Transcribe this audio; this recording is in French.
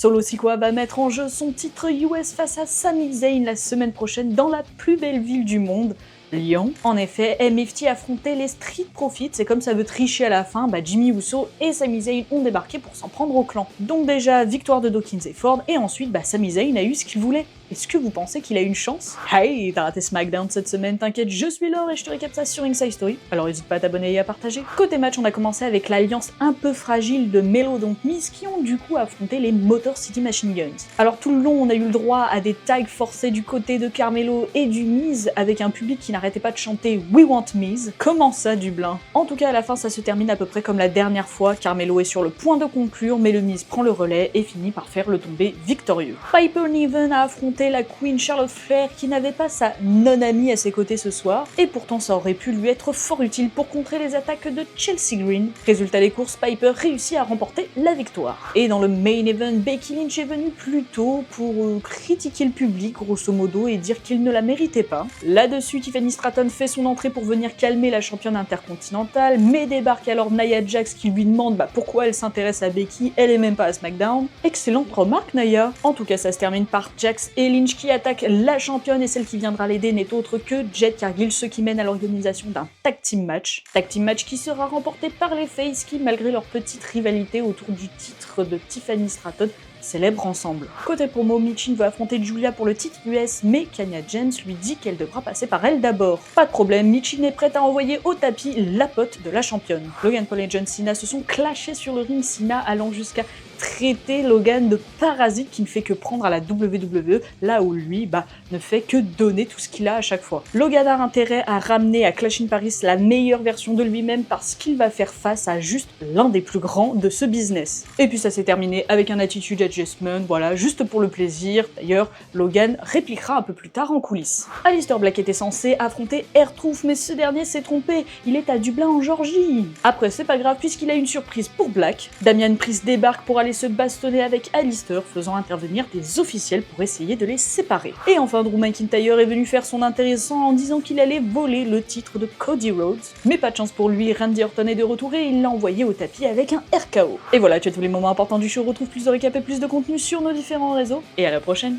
Solo Sikoa va mettre en jeu son titre US face à Sami Zayn la semaine prochaine dans la plus belle ville du monde, Lyon. En effet, MFT affrontait les Street Profits, et comme ça veut tricher à la fin, Jimmy Uso et Sami Zayn ont débarqué pour s'en prendre au clan. Donc déjà, victoire de Dawkins et Ford, et ensuite, Sami Zayn a eu ce qu'il voulait. Est-ce que vous pensez qu'il a une chance? Hey, t'as raté SmackDown cette semaine, t'inquiète, je suis Laure et je te récap ça sur Inside Story, alors n'hésite pas à t'abonner et à partager. Côté match, on a commencé avec l'alliance un peu fragile de Melo donc Miz qui ont du coup affronté les Motor City Machine Guns. Alors tout le long, on a eu le droit à des tags forcés du côté de Carmelo et du Miz avec un public qui n'arrêtait pas de chanter We Want Miz. Comment ça, Dublin? En tout cas, à la fin, ça se termine à peu près comme la dernière fois. Carmelo est sur le point de conclure, mais le Miz prend le relais et finit par faire le tombé victorieux. Piper Niven a affronté la Queen Charlotte Flair qui n'avait pas sa non-amie à ses côtés ce soir, et pourtant ça aurait pu lui être fort utile pour contrer les attaques de Chelsea Green. Résultat des courses, Piper réussit à remporter la victoire. Et dans le main event, Becky Lynch est venue plus tôt pour critiquer le public grosso modo et dire qu'il ne la méritait pas. Là-dessus, Tiffany Stratton fait son entrée pour venir calmer la championne intercontinentale, mais débarque alors Nia Jax qui lui demande pourquoi elle s'intéresse à Becky, elle est même pas à SmackDown. Excellente remarque Nia. En tout cas, ça se termine par Jax et Lynch qui attaque la championne, et celle qui viendra l'aider n'est autre que Jade Cargill, ce qui mène à l'organisation d'un tag team match. Tag team match qui sera remporté par les Faces qui, malgré leur petite rivalité autour du titre de Tiffany Stratton, célèbrent ensemble. Côté promo, Michin veut affronter Julia pour le titre US, mais Kanya James lui dit qu'elle devra passer par elle d'abord. Pas de problème, Michin est prête à envoyer au tapis la pote de la championne. Logan Paul et John Cena se sont clashés sur le ring, Cena allant jusqu'à traiter Logan de parasite qui ne fait que prendre à la WWE, là où lui ne fait que donner tout ce qu'il a à chaque fois. Logan a intérêt à ramener à Clash in Paris la meilleure version de lui-même parce qu'il va faire face à juste l'un des plus grands de ce business. Et puis ça s'est terminé avec un attitude adjustment, voilà, juste pour le plaisir. D'ailleurs, Logan répliquera un peu plus tard en coulisses. Aleister Black était censé affronter R-Truth, mais ce dernier s'est trompé, il est à Dublin en Georgie. Après, c'est pas grave puisqu'il a une surprise pour Black. Damian Priest débarque pour aller se bastonner avec Aleister, faisant intervenir des officiels pour essayer de les séparer. Et enfin, Drew McIntyre est venu faire son intéressant en disant qu'il allait voler le titre de Cody Rhodes. Mais pas de chance pour lui, Randy Orton est de retour et il l'a envoyé au tapis avec un RKO. Et voilà, tu as tous les moments importants du show, retrouve plus de récap et plus de contenu sur nos différents réseaux, et à la prochaine.